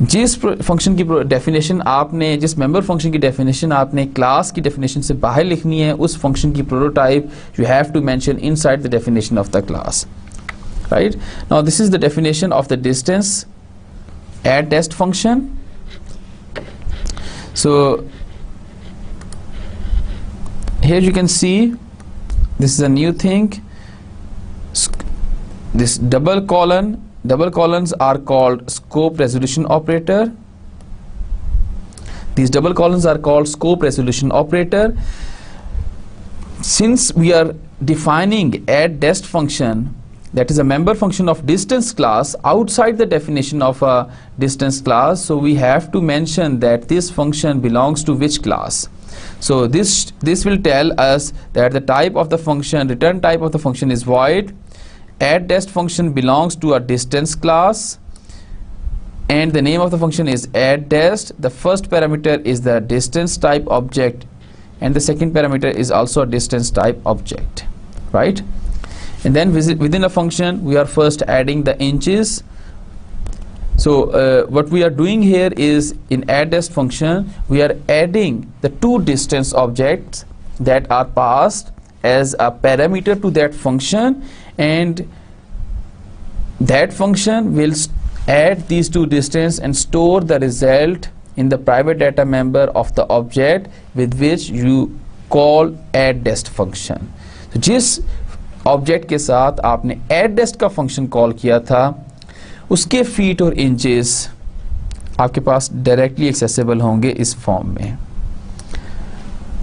जिस function की definition आपने, जिस member function की definition आपने class की definition से बाहर लिखनी है, उस फंक्शन की prototype you have to mention inside the definition of the class, right? Now this is the definition of the distance addTest function. So here you can see this is a new thing. This double colons are called scope resolution operator. These double colons are called scope resolution operator. Since we are defining addDest function, that is a member function of distance class outside the definition of a distance class, so we have to mention that this function belongs to which class. So this will tell us that the type of the function, return type of the function is void. addTest function belongs to a distance class, and the name of the function is addTest. The first parameter is the distance type object, and the second parameter is also a distance type object, right? And then within a function we are first adding the inches, So what we are doing here is, in add dest function, we are adding the two distance objects that are passed as a parameter to that function, and that function will add these two distance and store the result in the private data member of the object with which you call add dest function. तो जिस object के साथ आपने add dest का function call किया था, उसके feet और इंचेस आपके पास डायरेक्टली एक्सेसिबल होंगे इस फॉर्म में,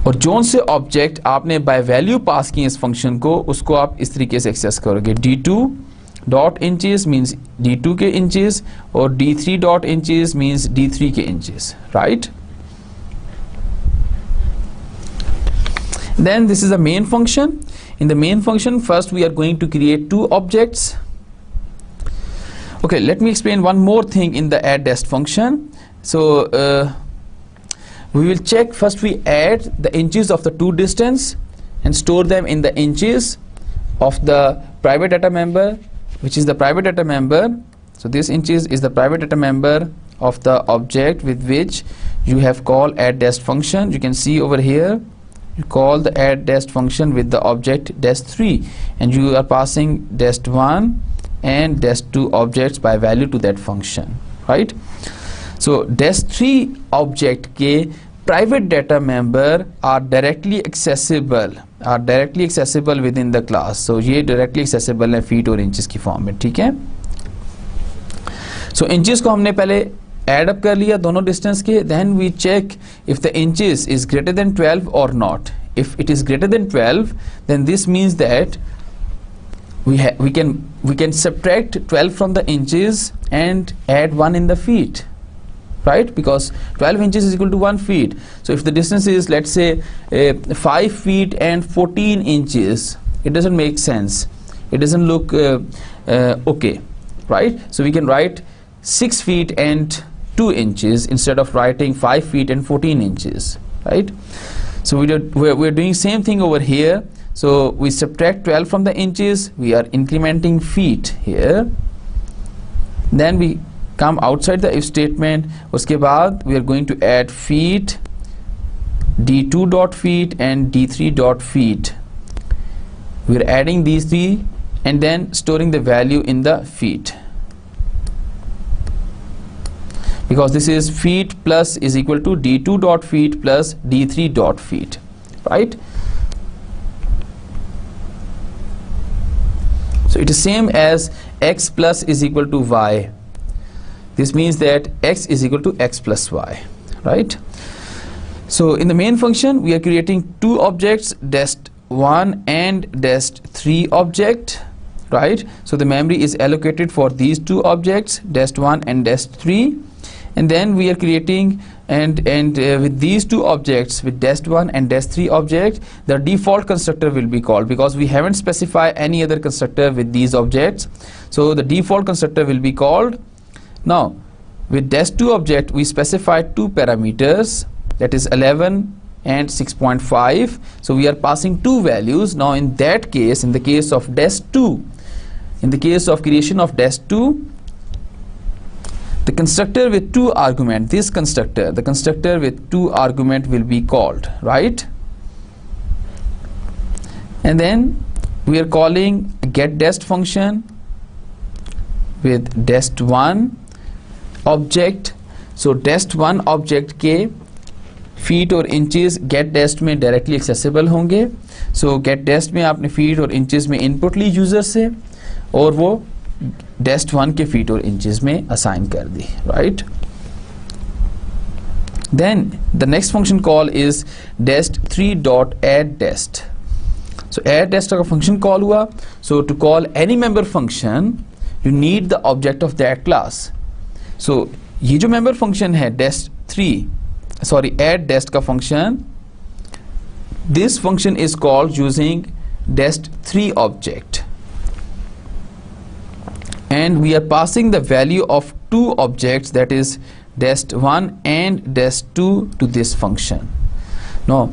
और जोन से ऑब्जेक्ट आपने बाय वैल्यू पास किए इस फंक्शन को, उसको आप इस तरीके से एक्सेस करोगे. d2 dot inches means d2 के इंचेस, और d3 dot inches means d3 के inches, right. Then this is the main function. In the main function, first we are going to create two objects. Okay, let me explain one more thing in the add dest function. So we will check, first we add the inches of the two distance and store them in the inches of the private data member, which is the private data member. So this inches is the private data member of the object with which you have called add dest function. You can see over here, you call the add dest function with the object dest3, and you are passing dest1 and dest2 objects by value to that function, right. So dest3 object के private data member are directly accessible within the class. So ये directly accessible है feet और inches की form में, ठीक है. So inches को हमने पहले add up कर लिया दोनों distance के, then we check if the inches is greater than 12 or not. If it is greater than 12, then this means that we can subtract 12 from the inches and add 1 in the feet, right, because 12 inches is equal to 1 feet. So if the distance is, let's say, 5 feet and 14 inches, it doesn't make sense, it doesn't look okay, right. So we can write 6 feet and 2 inches instead of writing 5 feet and 14 inches, right. So we're doing same thing over here. So we subtract 12 from the inches, we are incrementing feet here, then we come outside the if statement. उसके बाद we are going to add feet, d2 dot feet and d3 dot feet. We are adding these three and then storing the value in the feet, because this is feet plus is equal to d2 dot feet plus d3 dot feet, right. So it is same as x plus is equal to y. This means that x is equal to x plus y, right. So in the main function we are creating two objects, dest1 and dest3 object, right. So the memory is allocated for these two objects, dest1 and dest3, and then we are creating and with these two objects, with dest1 and dest3 object, the default constructor will be called, because we haven't specified any other constructor with these objects. So the default constructor will be called. Now with dest2 object we specified two parameters, that is 11 and 6.5. so we are passing two values. Now in that case, in the case of dest2, in the case of creation of dest2, the constructor with two argument, this constructor, the constructor with two argument will be called, right. And then we are calling get dest function with dest1 object. So dest1 object के feet और inches get dest में directly accessible होंगे. So get dest में आपने feet और inches में input ली user से, और वो dest1 के feet और inches में assign कर दी, right. Then the next function call is dest3 dot add dest. So add dest का function call हुआ. So to call any member function you need the object of that class. So ये जो member function है add dest का function, this function is called using dest3 object, and we are passing the value of two objects, that is dest1 and dest2 to this function. Now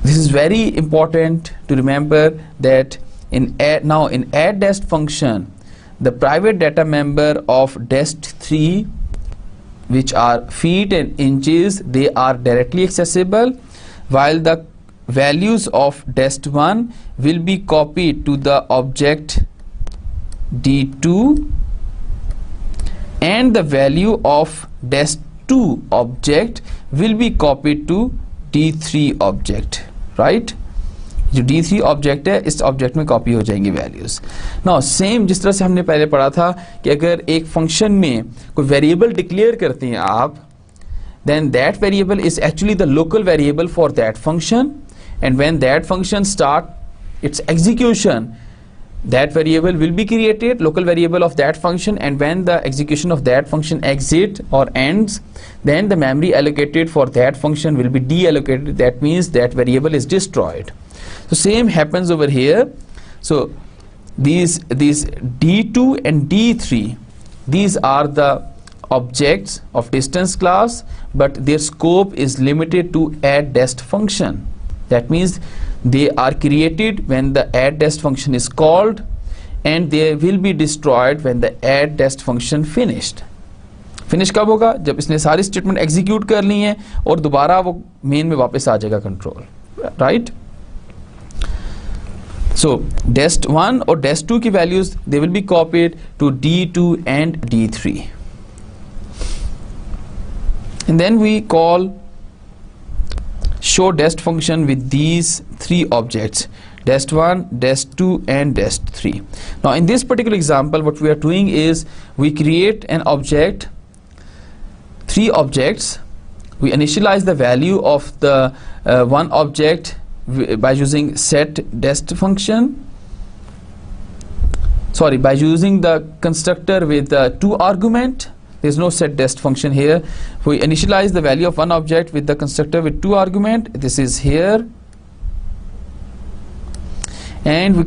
this is very important to remember that in add dest function the private data member of dest3, which are feet and inches, they are directly accessible, while the values of dest1 will be copied to the object d2, and the value of dest2 object will be copied to d3 object, right? जो d3 object है इस object में copy हो जाएंगी values. Now same जिस तरह से हमने पहले पढ़ा था कि अगर एक फंक्शन में कोई वेरिएबल डिक्लेयर करते हैं आप, then that variable is actually the local variable for that function, and when that function start its execution, that variable will be created, local variable of that function, and when the execution of that function exit or ends, then the memory allocated for that function will be deallocated. That means that variable is destroyed. So same happens over here. So these d2 and d3, these are the objects of distance class, but their scope is limited to addDest function. That means they are created when the addDest function is called, and they will be destroyed when the addDest function finished. Finish कब होगा? जब इसने सारी statement execute कर ली हैं और दोबारा वो मेन में वापस आ जाएगा कंट्रोल, राइट? So dest1 और dest2 की values they will be copied to d2 and d3, and then we call show dest function with these three objects, dest1, dest2 and dest3. Now in this particular example what we are doing is we create an object, three objects. We initialize the value of the one object by using set dest function, by using the constructor with two argument. There's no set dest function here. We initialize the value of one object with the constructor with two argument. This is here, and we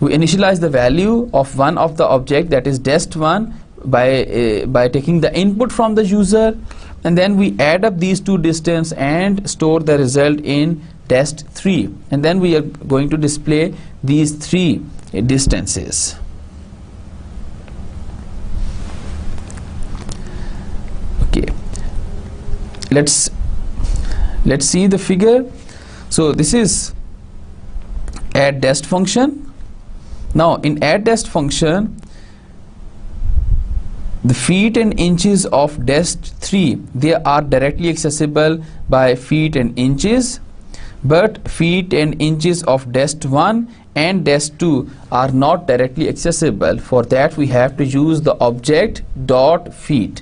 initialize the value of one of the object, that is dest1, by taking the input from the user, and then we add up these two distance and store the result in dest3, and then we are going to display these three distances. Okay, let's see the figure. So this is addDest function. Now in addDest function, the feet and inches of dest3, they are directly accessible by feet and inches, but feet and inches of dest1 and dest2 are not directly accessible. For that we have to use the object dot feet.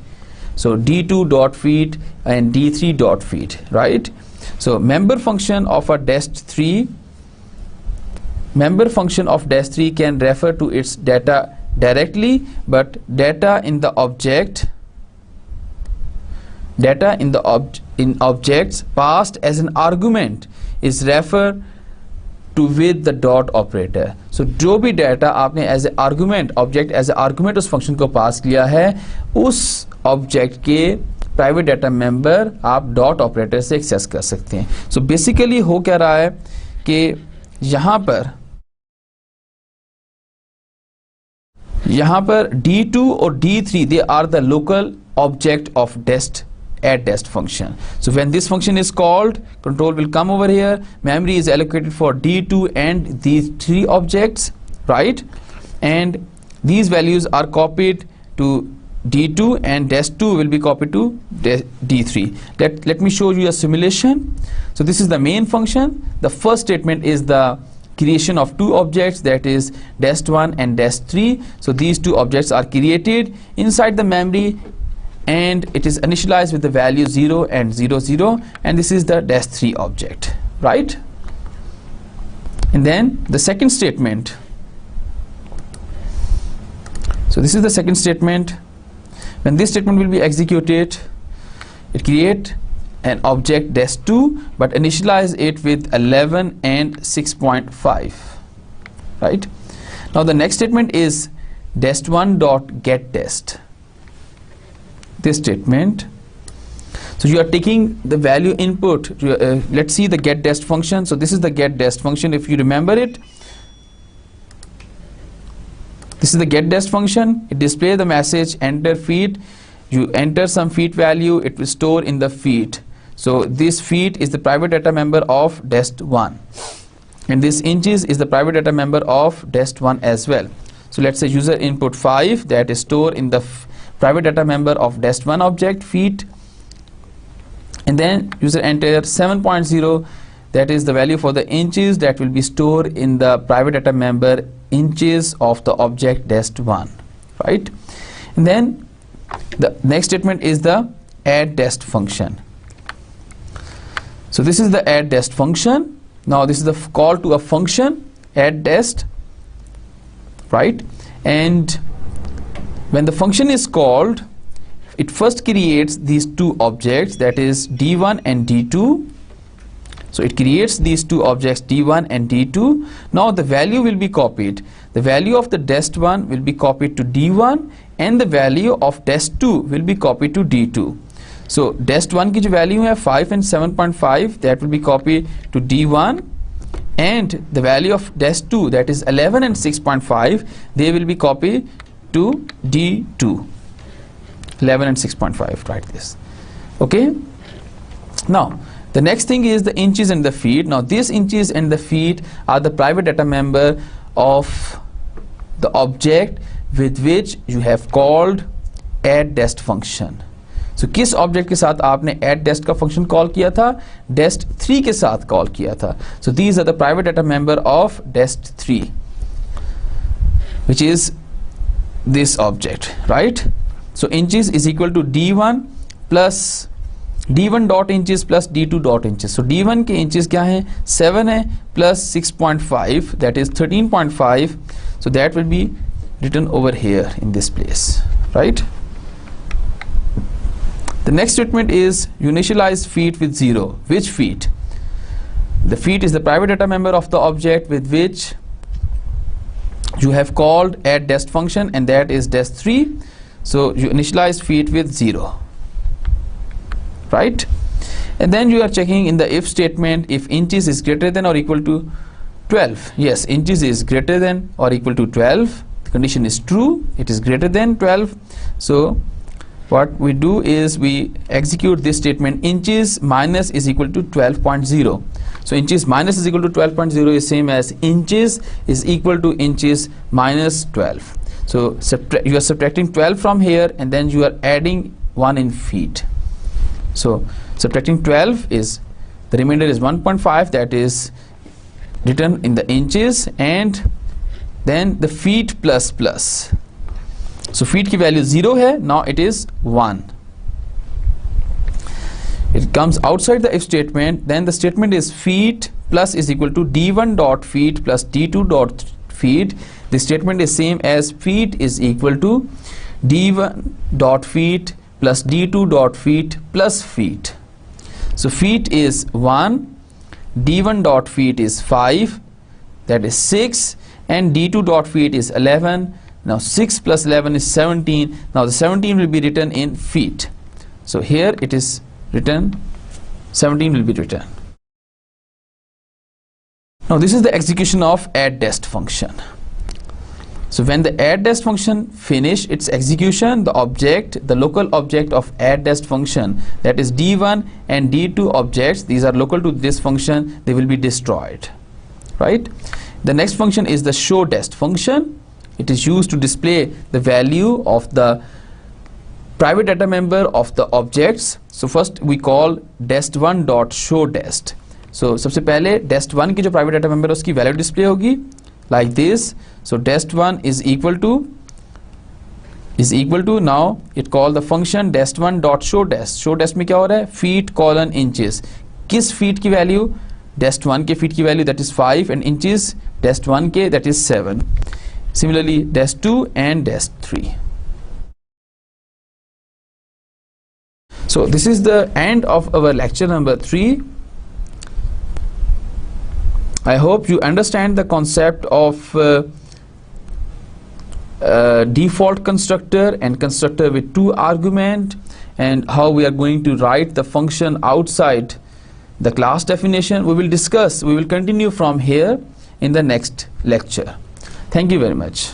So d2 dot feet and d3 dot feet, right? So member function of dest3 can refer to its data directly, but data in objects passed as an argument is referred to with the dot operator. So जो भी data आपने as a argument, object as a argument उस function को पास किया है, उस object के private data member आप dot operator से access कर सकते हैं. So basically हो क्या रहा है कि यहाँ पर d2 और d3 they are the local object of addDest function. So when this function is called, control will come over here, memory is allocated for d2 and these three objects, right? And these values are copied to d2 and dest2 will be copied to d3. Let me show you a simulation. So this is the main function. The first statement is the creation of two objects, that is dest1 and dest3. So these two objects are created inside the memory, and it is initialized with the value 0 and 0 0, and this is the dest3 object, right? And then the second statement. So this is the second statement. When this statement will be executed, it create an object dest2 but initialize it with 11 and 6.5, right? Now the next statement is dest1 dot get dest. This statement, so you are taking the value input. Let's see the get dest function. So this is the get dest function. If you remember it, This is the getDest function. It displays the message enter feet. You enter some feet value, it will store in the feet. So this feet is the private data member of dest1, and this inches is the private data member of dest1 as well. So let's say user input 5, that is stored in the private data member of dest1 object feet, and then user enter 7.0, that is the value for the inches, that will be stored in the private data member inches of the object dest1, right? And then the next statement is the addDest function. So this is the addDest function. Now this is the call to a function addDest, right? And when the function is called, it first creates these two objects, that is d1 and d2. So it creates these two objects d1 and d2. Now the value will be copied. The value of the dest1 will be copied to d1, and the value of dest2 will be copied to d2. So dest1 की जो value है 5 and 7.5, that will be copied to d1, and the value of dest2, that is 11 and 6.5, they will be copied to d2. 11 and 6.5, write this. Okay. Now the next thing is the inches and the feet. Now these inches and the feet are the private data member of the object with which you have called addDest function. So किस object के साथ आपने addDest का function call किया था? dest3 के साथ call किया था. So these are the private data member of dest3, which is this object, right? So inches is equal to d1 plus d1 dot inches plus d2 dot inches. So d1 के inches क्या है? 7 है plus 6.5, that is 13.5. So that will be written over here in this place, right? The next statement is you initialize feet with 0. Which feet? The feet is the private data member of the object with which you have called addDest function, and that is dest3. So you initialize feet with 0, right? And then you are checking in the if statement if inches is greater than or equal to 12. Yes, inches is greater than or equal to 12. The condition is true, it is greater than 12. So what we do is we execute this statement, inches minus is equal to 12.0. So inches minus is equal to 12.0 is same as inches is equal to inches minus 12. So you are subtracting 12 from here, and then you are adding 1 in feet. So subtracting 12 is, the remainder is 1.5, that is written in the inches, and then the feet plus plus. So feet की value 0 है, now it is 1. It comes outside the if statement. Then the statement is feet plus is equal to d1 dot feet plus d2 dot feet. The statement is same as feet is equal to d1 dot feet plus d2 dot feet plus feet. So feet is 1, d1 dot feet is 5, that is 6, and d2 dot feet is 11. Now 6 plus 11 is 17. Now the 17 will be written in feet. So here it is written, 17 will be written. Now this is the execution of addDest function. So when the addDest function finish its execution, the object, the local object of addDest function, that is d1 and d2 objects, these are local to this function, they will be destroyed, right? The next function is the showDest function. It is used to display the value of the private data member of the objects. So first we call dest1 dot showDest. So सबसे पहले dest1 की जो private data member है उसकी value display होगी like this. So dest1 is equal to now it call the function dest1 dot showDest. showDest में क्या हो रहा है? feet colon inches. किस feet की value? dest1 के feet की value, that is 5, and inches dest1 के, that is 7. Similarly dest2 and dest3. So this is the end of our lecture number 3. I hope you understand the concept of default constructor and constructor with 2 arguments, and how we are going to write the function outside the class definition. We will continue from here in the next lecture. Thank you very much.